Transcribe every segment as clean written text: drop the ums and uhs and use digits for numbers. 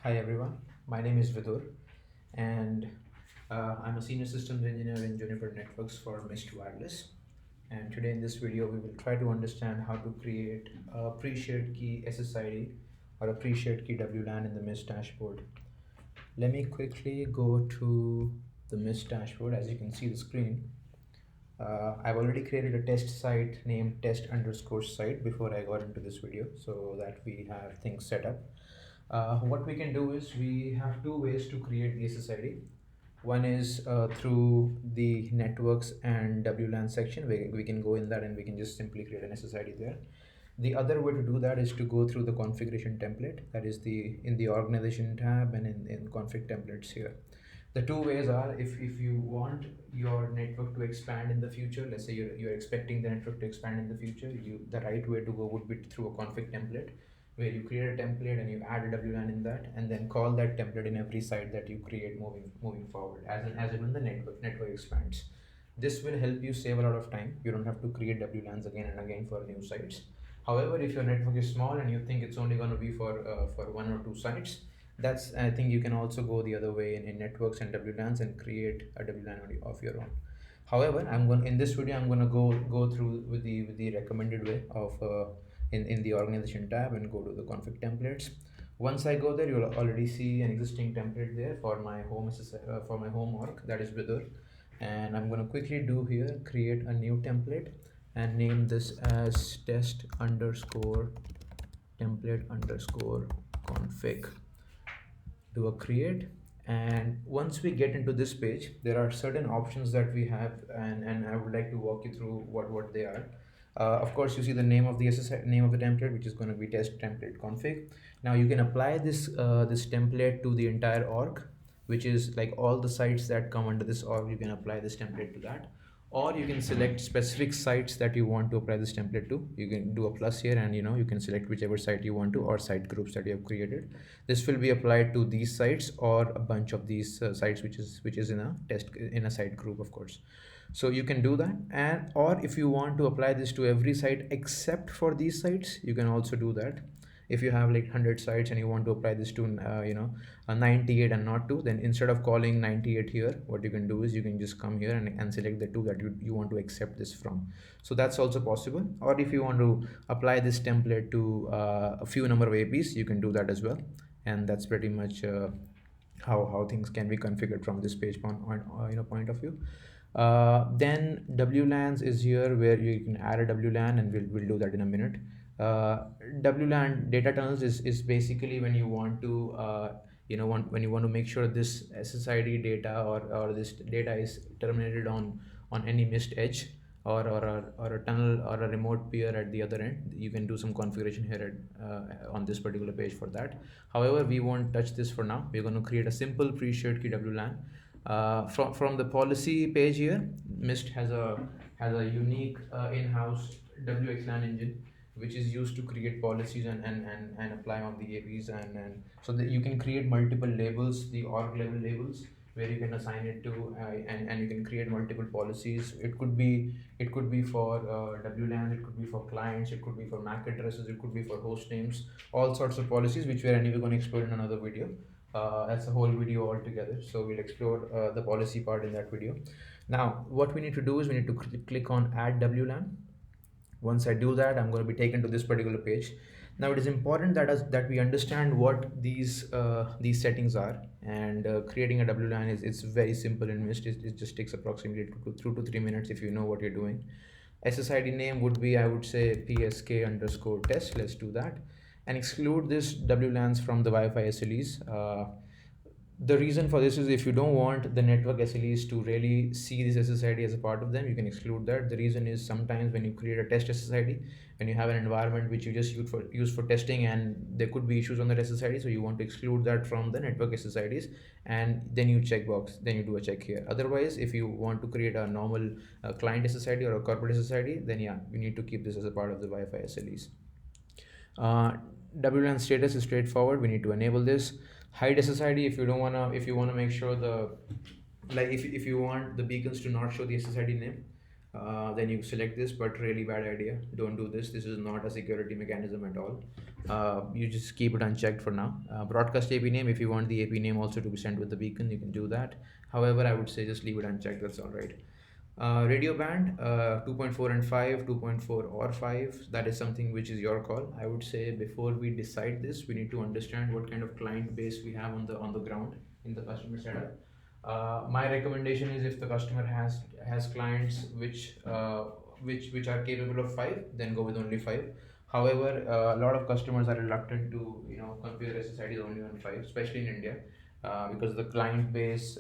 Hi everyone, my name is Vidur and I'm a senior systems engineer in Juniper Networks for Mist Wireless. And today in this video, we will try to understand how to create a pre-shared key SSID or a pre-shared key WLAN in the Mist dashboard. Let me quickly go to the Mist dashboard. As you can see the screen, I've already created a test site named test_site before I got into this video so that we have things set up. What we can do is we have two ways to create the SSID. One is through the networks and WLAN section. We can go in that and we can just simply create an SSID there. The other way to do that is to go through the configuration template, that is in the organization tab and in config templates here. The two ways are, if you want your network to expand in the future, let's say you're expecting the network to expand in the future, the right way to go would be through a config template, where you create a template and you add a WLAN in that, and then call that template in every site that you create moving forward as and when the network expands. This will help you save a lot of time. You don't have to create WLANs again and again for new sites. However, if your network is small and you think it's only going to be for one or two sites, that's, I think you can also go the other way in networks and WLANs and create a WLAN of your own. However, in this video I'm going to go through with the recommended way of in the organization tab and go to the config templates. Once I go there, you'll already see an existing template there for my home for my home org, that is Vidur. And I'm going to quickly do here, create a new template and name this as test_template_config. Do a create, and once we get into this page, there are certain options that we have, and I would like to walk you through what they are. Of course, you see the name of the name of the template, which is going to be test template config. Now you can apply this this template to the entire org, which is like all the sites that come under this org. You can apply this template to that, or you can select specific sites that you want to apply this template to. You can do a plus here, and you can select whichever site you want to, or site groups that you have created. This will be applied to these sites or a bunch of these sites which is in a site group, of course. So you can do that, and or if you want to apply this to every site except for these sites, you can also do that. If you have like 100 sites and you want to apply this to a 98 and not 2, then instead of calling 98 here, what you can do is you can just come here and select the 2 that you want to accept this from. So that's also possible. Or if you want to apply this template to a few number of APs, you can do that as well. And that's pretty much how things can be configured from this page point of view. Then WLANs is here, where you can add a WLAN, and we'll do that in a minute. WLAN data tunnels is basically when you want to when you want to make sure this SSID data or this data is terminated on any missed edge or a tunnel or a remote peer at the other end. You can do some configuration here on this particular page for that. However, we won't touch this for now. We're going to create a simple pre-shared key WLAN. From the policy page here, Mist has a unique in-house WXLAN engine, which is used to create policies and apply on the APs, and so that you can create multiple labels, the org level labels, where you can assign it to and you can create multiple policies. It could be for WLAN, it could be for clients, it could be for MAC addresses, it could be for host names, all sorts of policies, which we're anyway going to explore in another video. That's a whole video altogether, so we'll explore the policy part in that video. Now what we need to do is we need to click on add WLAN. Once I do that, I'm going to be taken to this particular page. Now it is important that we understand what these settings are, and creating a WLAN it's very simple in Mist. It just takes approximately 2 to 3 minutes if you know what you're doing. SSID name would be, I would say, PSK_test. Let's do that, and exclude this WLANs from the Wi-Fi SLEs. The reason for this is, if you don't want the network SLEs to really see this SSID as a part of them, you can exclude that. The reason is, sometimes when you create a test SSID, when you have an environment which you just use for testing, and there could be issues on that SSID, so you want to exclude that from the network SSIDs, and then you then you do a check here. Otherwise, if you want to create a normal client SSID or a corporate SSID, then yeah, you need to keep this as a part of the Wi-Fi SLEs. WLAN status is straightforward. We need to enable this. Hide SSID if you want to make sure if you want the beacons to not show the SSID name. then you select this, but really bad idea. Don't do this. This is not a security mechanism at all. You just keep it unchecked for now. Broadcast AP name, if you want the AP name also to be sent with the beacon, you can do that. However, I would say just leave it unchecked, that's all right. Radio band, 2.4 and 5, 2.4 or 5, that is something which is your call. I would say before we decide this, we need to understand what kind of client base we have on the ground in the customer setup. My recommendation is if the customer has clients which are capable of 5, then go with only 5. However, a lot of customers are reluctant to configure SSIDs only on 5, especially in India, because the client base,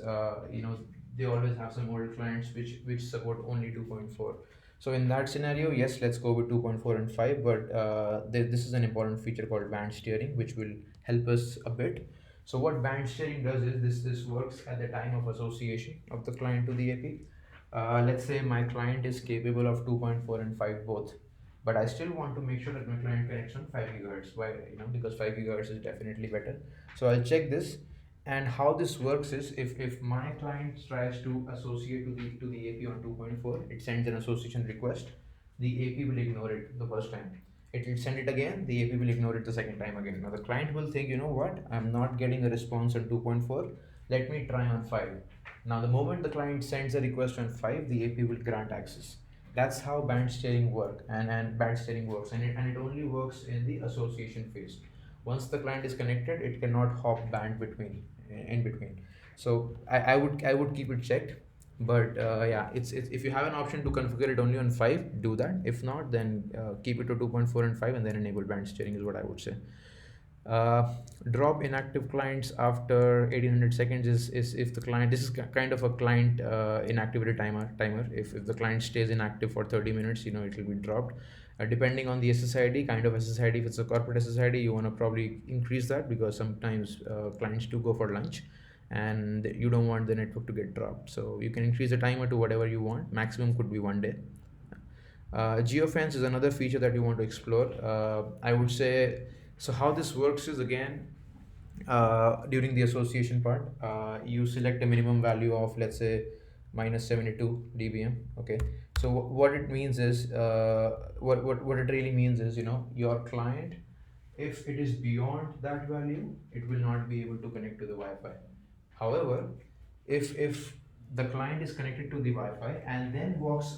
they always have some old clients which support only 2.4. So in that scenario, yes, let's go with 2.4 and 5, but this is an important feature called band steering, which will help us a bit. So what band steering does is this works at the time of association of the client to the AP. Let's say my client is capable of 2.4 and 5 both, but I still want to make sure that my client connects on 5 gigahertz. Why? Because 5 gigahertz is definitely better. So I'll check this. And how this works is if my client tries to associate to the AP on 2.4, it sends an association request. The AP will ignore it the first time. It will send it again. The AP will ignore it the second time again. Now the client will think, you know what? I'm not getting a response on 2.4. Let me try on 5. Now the moment the client sends a request on 5, the AP will grant access. That's how band steering and band steering works, and it only works in the association phase. Once the client is connected, it cannot hop band in between. So I would keep it checked. But yeah, it's if you have an option to configure it only on 5, do that. If not, then keep it to 2.4 and 5, and then enable band steering is what I would say. uh, Drop inactive clients after 1800 seconds is if the client, this is kind of a client inactivity timer. If the client stays inactive for 30 minutes, it will be dropped. Depending on the SSID, kind of SSID, if it's a corporate SSID, you want to probably increase that, because sometimes clients do go for lunch and you don't want the network to get dropped. So you can increase the timer to whatever you want. Maximum could be 1 day. Geofence is another feature that you want to explore. I would say, so how this works is, again, during the association part, you select a minimum value of, let's say, minus 72 dBm. Okay. So what it means is, what it really means is, your client, if it is beyond that value, it will not be able to connect to the Wi-Fi. However, if the client is connected to the Wi-Fi and then walks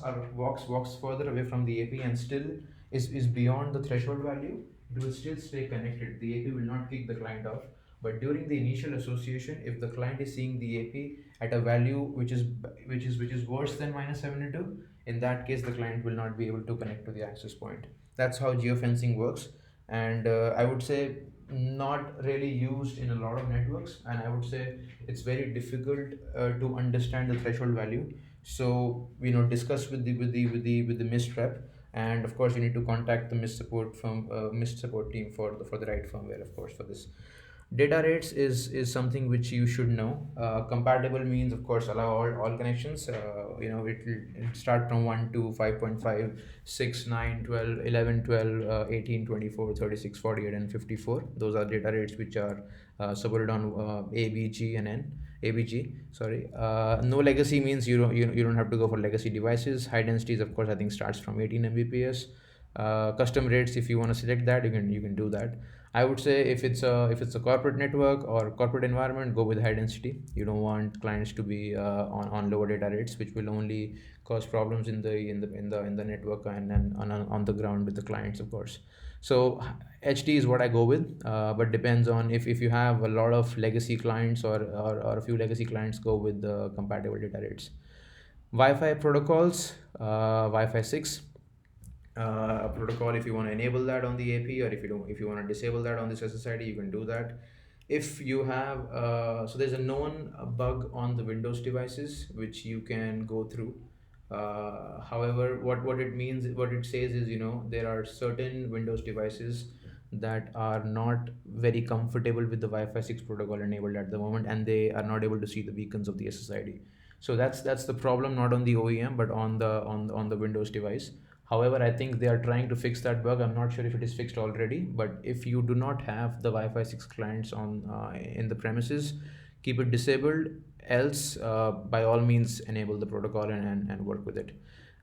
further away from the AP and still is beyond the threshold value, it will still stay connected. The AP will not kick the client off. But during the initial association, if the client is seeing the AP at a value which is worse than minus 72, in that case the client will not be able to connect to the access point. That's how geofencing works, and I would say not really used in a lot of networks, and I would say it's very difficult to understand the threshold value. So discuss with the MIST rep, and of course you need to contact the MIST support team for the right firmware, of course, for this. Data rates is something which you should know. Compatible means, of course, allow all connections. It'll start from 1 to 5.5, 6, 9, 12, 11, 12, 18, 24, 36, 48, and 54. Those are data rates which are supported on ABG and N. ABG, sorry. No legacy means you don't have to go for legacy devices. High densities, of course, I think starts from 18 Mbps. Custom rates, if you want to select that, you can do that. I would say if it's a corporate network or corporate environment, go with high density. You don't want clients to be on lower data rates, which will only cause problems in the network and on the ground with the clients, of course. So HD is what I go with, but depends on if you have a lot of legacy clients or a few legacy clients, go with the compatible data rates. Wi-Fi protocols, Wi-Fi 6 protocol, if you want to enable that on the AP, or if you want to disable that on this SSID, you can do that. If you have so there's a known bug on the Windows devices which you can go through. However, what it says is, there are certain Windows devices that are not very comfortable with the Wi-Fi 6 protocol enabled at the moment, and they are not able to see the beacons of the SSID. So that's the problem, not on the OEM but on the Windows device. However, I think they are trying to fix that bug. I'm not sure if it is fixed already, but if you do not have the Wi-Fi 6 clients in the premises, keep it disabled. Else, by all means, enable the protocol and work with it.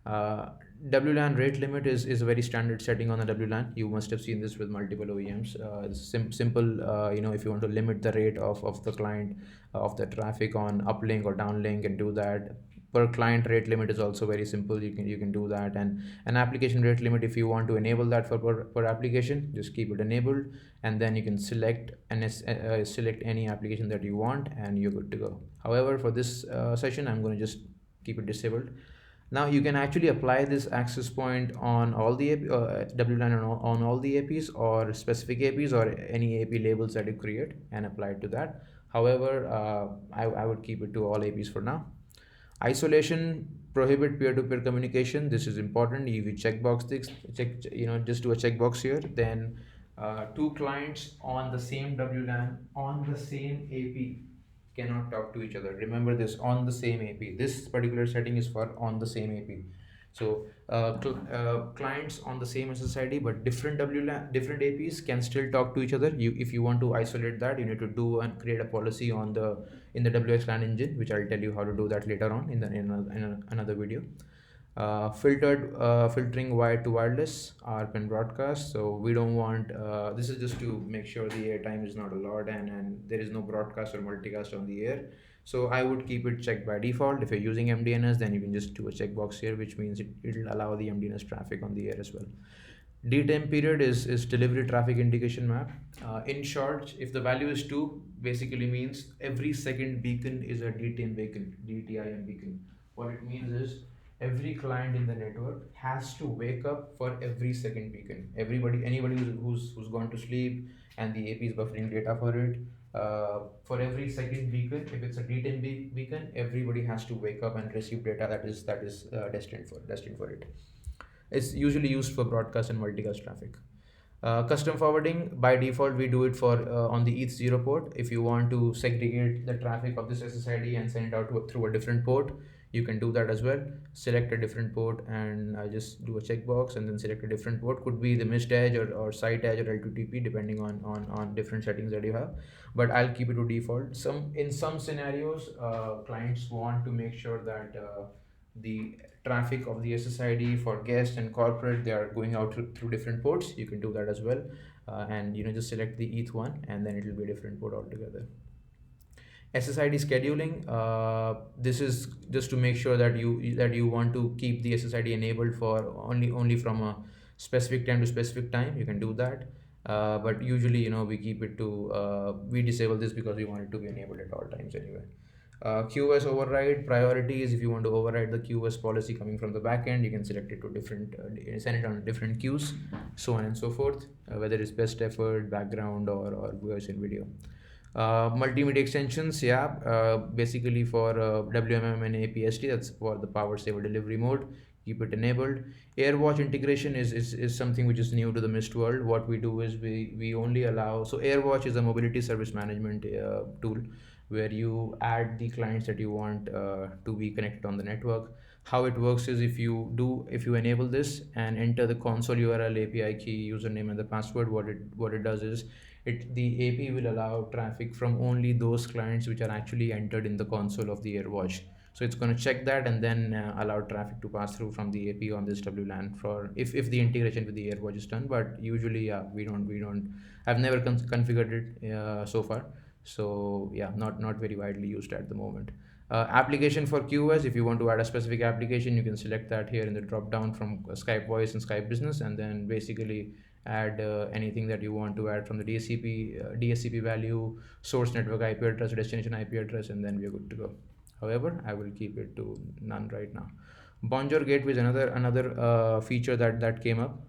Uh, WLAN rate limit is a very standard setting on the WLAN. You must have seen this with multiple OEMs. It's simple, if you want to limit the rate of the client of the traffic on uplink or downlink, and do that. Per client rate limit is also very simple. You can do that, and an application rate limit, if you want to enable that for per application, just keep it enabled, and then you can select select any application that you want, and you're good to go. However, for this session, I'm going to just keep it disabled. Now you can actually apply this access point on all the WLAN on all the APs, or specific APs, or any AP labels that you create, and apply it to that. However, I would keep it to all APs for now. Isolation, prohibit peer-to-peer communication. This is important. If you checkbox this, just do a checkbox here. Then two clients on the same WLAN on the same AP cannot talk to each other. Remember this, on the same AP. This particular setting is for on the same AP. So clients on the same SSID but different WLAN, different APs can still talk to each other. If you want to isolate that, you need to do and create a policy on the in the WXLAN engine, which I'll tell you how to do that later on in another video. Filtering wired to wireless ARP broadcast. So we don't want this is just to make sure the airtime is not a lot, and there is no broadcast or multicast on the air. So I would keep it checked by default. If you're using MDNS, then you can just do a checkbox here, which means it'll allow the MDNS traffic on the air as well. DTIM period is delivery traffic indication map. In short, if the value is 2, basically means every second beacon is a DTIM beacon, DTIM beacon. What it means is every client in the network has to wake up for every second beacon. Anybody who's gone to sleep and the AP is buffering data for it, for every second beacon, if it's a DTIM beacon, everybody has to wake up and receive data that is destined for it. It's usually used for broadcast and multicast traffic. Custom forwarding, by default we do it for on the ETH0 port. If you want to segregate the traffic of this SSID and send it out through a different port, you can do that as well. Select a different port, and just do a checkbox, and then select a different port. Could be the missed edge or site edge or L2TP, depending on different settings that you have, but I'll keep it to default. In some scenarios, clients want to make sure that the traffic of the SSID for guest and corporate, they are going out through different ports. You can do that as well, and just select the ETH1, and then it will be a different port altogether. SSID scheduling, this is just to make sure that you want to keep the SSID enabled for only from a specific time to specific time. You can do that, but usually we keep it to we disable this because we want it to be enabled at all times anyway. QoS override priority is if you want to override the QoS policy coming from the backend, you can select it to different send it on different queues, so on and so forth, whether it's best effort, background, or voice and video. Multimedia extensions, basically for WMM and APST, that's for the power saver delivery mode. Keep it enabled. AirWatch integration is something which is new to the Mist world. What we do is we only allow, so AirWatch is a mobility service management tool, where you add the clients that you want to be connected on the network. How it works is if you enable this and enter the console URL, API key, username, and the password, what it does is the AP will allow traffic from only those clients which are actually entered in the console of the AirWatch. So it's going to check that and then allow traffic to pass through from the AP on this WLAN for if the integration with the AirWatch is done. But usually, we don't. I've never configured it so far. So not very widely used at the moment. Application for QoS, if you want to add a specific application, you can select that here in the drop down from Skype Voice and Skype Business, and then basically add anything that you want to add from the DSCP value, source network IP address, destination IP address, and then we are good to go. However, I will keep it to none right now. Bonjour Gateway is another feature that came up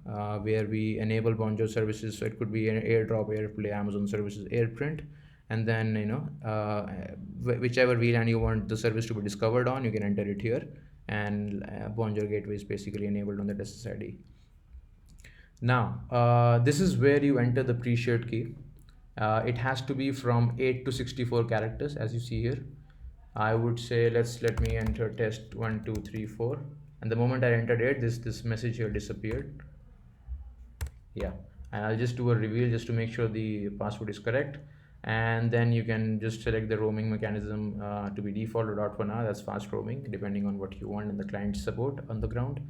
where we enable Bonjour services. So it could be an AirDrop, AirPlay, Amazon services, AirPrint, and then whichever VLAN you want the service to be discovered on, you can enter it here, and Bonjour Gateway is basically enabled on the SSID. Now this is where you enter the pre-shared key. It has to be from 8 to 64 characters, as you see here. I would say let me enter test 1 2 3 4, and the moment I entered it, this message here disappeared. And I'll just do a reveal just to make sure the password is correct. And then you can just select the roaming mechanism to be default or .1r, that's fast roaming, depending on what you want in the client support on the ground.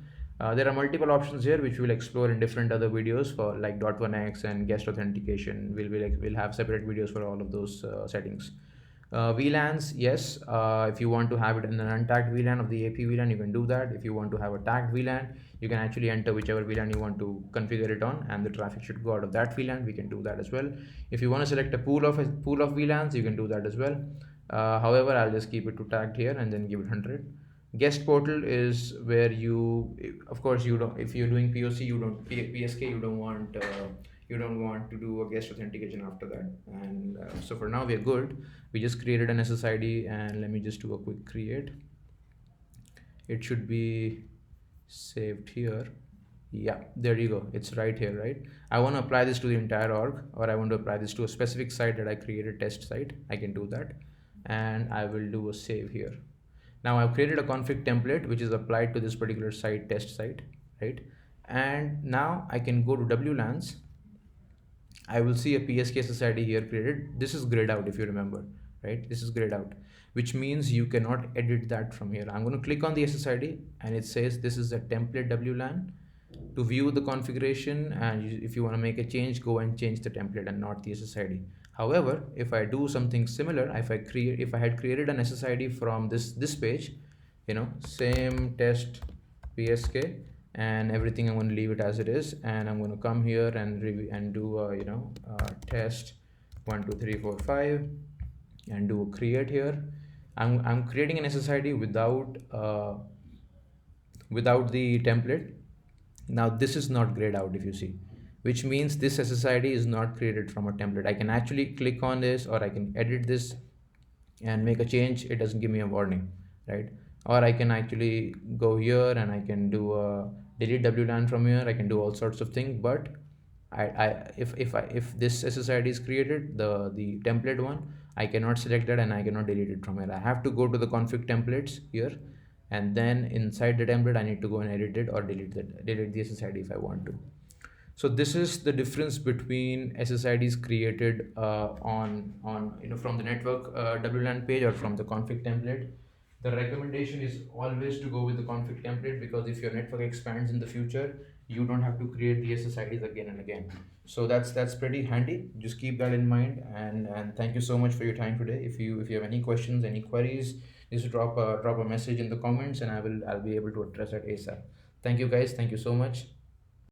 There are multiple options here which we'll explore in different other videos for like .1x and guest authentication. We'll have separate videos for all of those settings. VLANs, yes. If you want to have it in an untagged VLAN of the AP VLAN, you can do that. If you want to have a tagged VLAN, you can actually enter whichever VLAN you want to configure it on, and the traffic should go out of that VLAN. We can do that as well. If you want to select a pool of VLANs, you can do that as well. However, I'll just keep it to tagged here and then give it 100. Guest portal is where you, of course, you don't. If you're doing POC, you don't PSK. You don't want to do a guest authentication after that. And so for now, we're good. We just created an SSID, and let me just do a quick create. It should be saved here. Yeah, there you go. It's right here, right? I want to apply this to the entire org, or I want to apply this to a specific site that I created, test site. I can do that, and I will do a save here. Now I've created a config template which is applied to this particular site, test site, right? And now I can go to WLANs. I will see a PSK SSID here created. This is grayed out if you remember, right? This is grayed out, which means you cannot edit that from here. I'm going to click on the SSID and it says this is a template WLAN. To view the configuration, and if you want to make a change, go and change the template and not the SSID. However, if I do something similar, if I had created an SSID from this page, same test PSK and everything, I'm going to leave it as it is, and I'm going to come here and review and do test 1 2 3 4 5 and do a create here. I'm creating an SSID without the template. Now this is not grayed out if you see, which means this SSID is not created from a template. I can actually click on this, or I can edit this and make a change. It doesn't give me a warning, right? Or I can actually go here and I can do a delete WLAN from here. I can do all sorts of things, but if this SSID is created, the template one, I cannot select that and I cannot delete it from here. I have to go to the config templates here, and then inside the template I need to go and edit it or delete the SSID if I want to. So this is the difference between SSIDs created from the network WLAN page or from the config template. The recommendation is always to go with the config template, because if your network expands in the future, you don't have to create the SSIDs again and again. So that's pretty handy. Just keep that in mind, and thank you so much for your time today. If you have any questions, any queries, just drop a message in the comments, and I'll be able to address that ASAP. Thank you guys. Thank you so much.